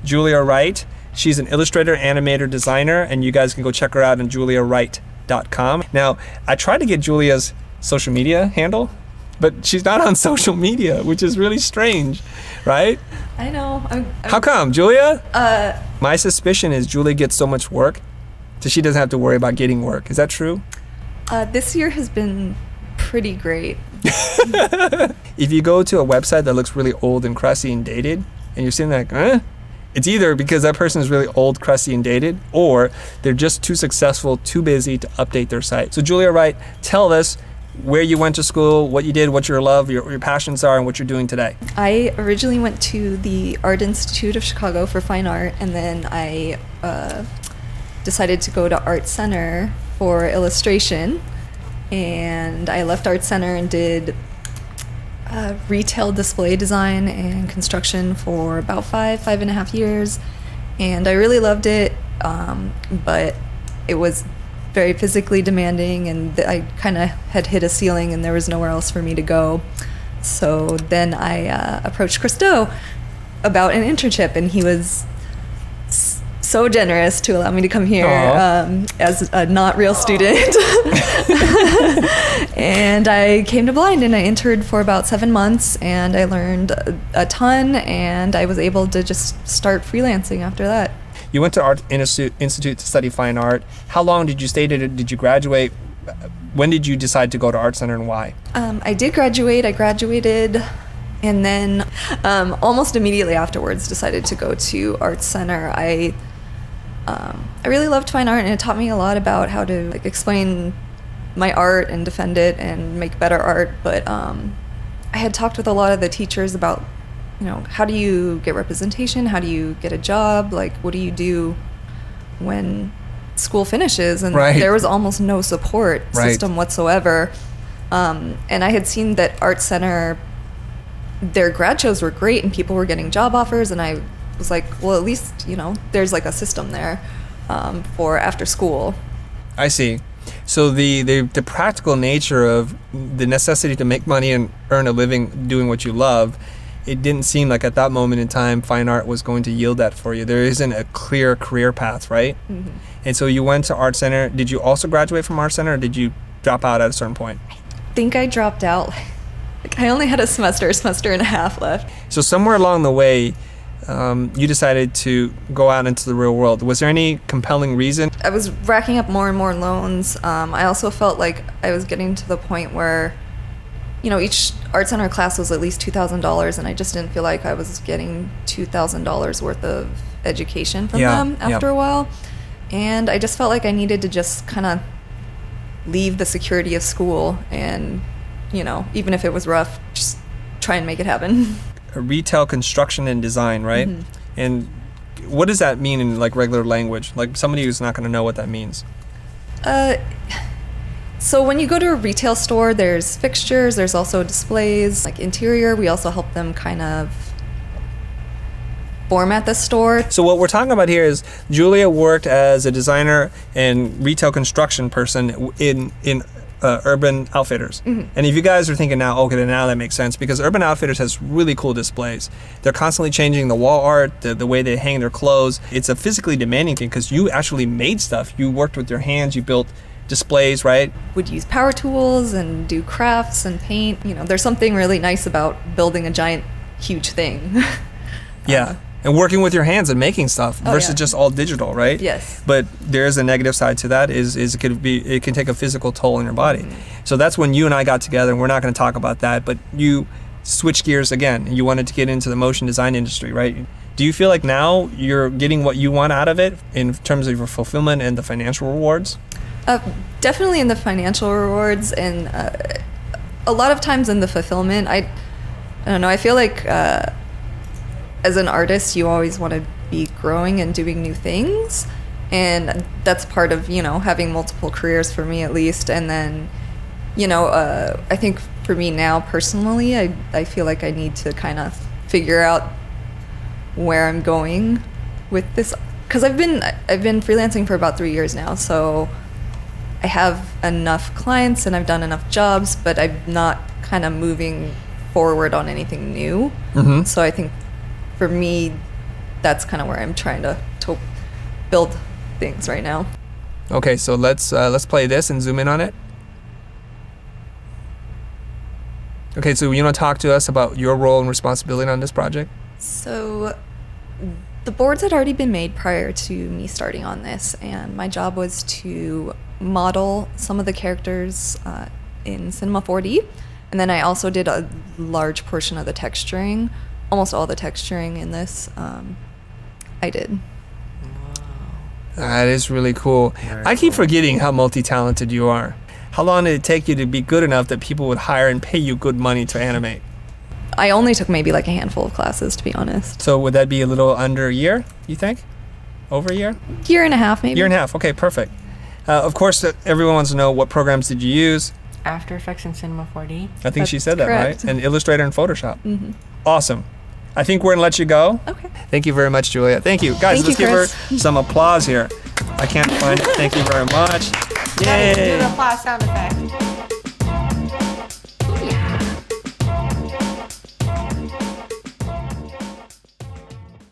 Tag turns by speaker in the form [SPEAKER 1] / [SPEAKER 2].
[SPEAKER 1] Julia Wright. She's an illustrator, animator, designer, and you guys can go check her out on juliawright.com. Now, I tried to get Julia's social media handle, but she's not on social media, which is really strange, right?
[SPEAKER 2] I know.
[SPEAKER 1] How come, Julia? My suspicion is Julia gets so much work that she doesn't have to worry about getting work. Is that true?
[SPEAKER 2] This year has been pretty great.
[SPEAKER 1] If you go to a website that looks really old and crusty and dated, and you're sitting there like, it's either because that person is really old, crusty, and dated, or they're just too successful, too busy to update their site. So Julia Wright, tell us where you went to school, what you did, what your love, your passions are, and what you're doing today.
[SPEAKER 2] I originally went to the Art Institute of Chicago for fine art, and then I decided to go to Art Center for illustration. And I left Art Center and did retail display design and construction for about 5.5 years, and I really loved it, but it was very physically demanding, and I kind of had hit a ceiling and there was nowhere else for me to go. So then I approached Christo about an internship, and he was so generous to allow me to come here as a not real student. And I came to Blind, and I interned for about 7 months, and I learned a ton, and I was able to just start freelancing after that.
[SPEAKER 1] You went to Art Institute to study fine art. How long did you stay? Did you graduate? When did you decide to go to Art Center, and why?
[SPEAKER 2] I did graduate. I graduated, and then almost immediately afterwards decided to go to Art Center. I really loved fine art, and it taught me a lot about how to explain my art and defend it and make better art. But I had talked with a lot of the teachers about, how do you get representation? How do you get a job? What do you do when school finishes? And there was almost no support system whatsoever. And I had seen that Art Center, their grad shows were great and people were getting job offers, and I was like, well, at least, there's a system there for after school.
[SPEAKER 1] I see. So the practical nature of the necessity to make money and earn a living doing what you love, it didn't seem like at that moment in time fine art was going to yield that for you. There isn't a clear career path, right? Mm-hmm. And so you went to Art Center. Did you also graduate from Art Center, or did you drop out at a certain point?
[SPEAKER 2] I think I dropped out. I only had a semester and a half left.
[SPEAKER 1] So somewhere along the way, you decided to go out into the real world. Was there any compelling reason?
[SPEAKER 2] I was racking up more and more loans. I also felt like I was getting to the point where, each Art Center class was at least $2,000, and I just didn't feel like I was getting $2,000 worth of education from them after a while. And I just felt like I needed to just kind of leave the security of school and, even if it was rough, just try and make it happen.
[SPEAKER 1] Retail construction and design, right? Mm-hmm. And what does that mean in regular language? Somebody who's not going to know what that means.
[SPEAKER 2] So when you go to a retail store, there's fixtures, there's also displays, interior. We also help them kind of format the store.
[SPEAKER 1] So what we're talking about here is Julia worked as a designer and retail construction person in Urban Outfitters. Mm-hmm. And if you guys are thinking now, okay, then now that makes sense, because Urban Outfitters has really cool displays. They're constantly changing the wall art, the way they hang their clothes. It's a physically demanding thing because you actually made stuff. You worked with your hands, you built displays, right?
[SPEAKER 2] Would use power tools and do crafts and paint. There's something really nice about building a giant, huge thing.
[SPEAKER 1] Yeah. And working with your hands and making stuff versus just all digital, right?
[SPEAKER 2] Yes.
[SPEAKER 1] But there's a negative side to that is it can take a physical toll on your body. Mm-hmm. So that's when you and I got together, and we're not going to talk about that, but you switched gears again and you wanted to get into the motion design industry, right? Do you feel like now you're getting what you want out of it in terms of your fulfillment and the financial rewards?
[SPEAKER 2] Definitely in the financial rewards, and a lot of times in the fulfillment. I don't know, I feel like as an artist, you always want to be growing and doing new things. And that's part of, having multiple careers for me at least. And then, I think for me now personally, I feel like I need to kind of figure out where I'm going with this. Because I've been freelancing for about 3 years now. So I have enough clients and I've done enough jobs, but I'm not kind of moving forward on anything new. Mm-hmm. So I think for me, that's kind of where I'm trying to build things right now.
[SPEAKER 1] Okay, so let's play this and zoom in on it. Okay, so you want to talk to us about your role and responsibility on this project?
[SPEAKER 2] So the boards had already been made prior to me starting on this, and my job was to model some of the characters in Cinema 4D, and then I also did a large portion of the texturing, almost all the texturing in this. I did.
[SPEAKER 1] That is really cool. I keep forgetting how multi-talented you are. How long did it take you to be good enough that people would hire and pay you good money to animate?
[SPEAKER 2] I only took maybe like a handful of classes, to be honest.
[SPEAKER 1] So would that be a little under a year, you think? Over a year?
[SPEAKER 2] Year and a half, maybe.
[SPEAKER 1] Year and a half. Okay, perfect. Of course, everyone wants to know what programs did you use?
[SPEAKER 3] After Effects and Cinema 4D.
[SPEAKER 1] I think she said that,
[SPEAKER 2] correct.
[SPEAKER 1] right? And Illustrator and Photoshop.
[SPEAKER 2] Mm-hmm.
[SPEAKER 1] Awesome. I think we're going to let you go.
[SPEAKER 2] Okay.
[SPEAKER 1] Thank you very much, Julia. Thank you. Guys,
[SPEAKER 2] Thank
[SPEAKER 1] let's
[SPEAKER 2] you,
[SPEAKER 1] give her
[SPEAKER 2] Chris.
[SPEAKER 1] some applause here. I can't find it. Thank you very much.
[SPEAKER 3] Do
[SPEAKER 1] Yay.
[SPEAKER 3] the applause sound effect.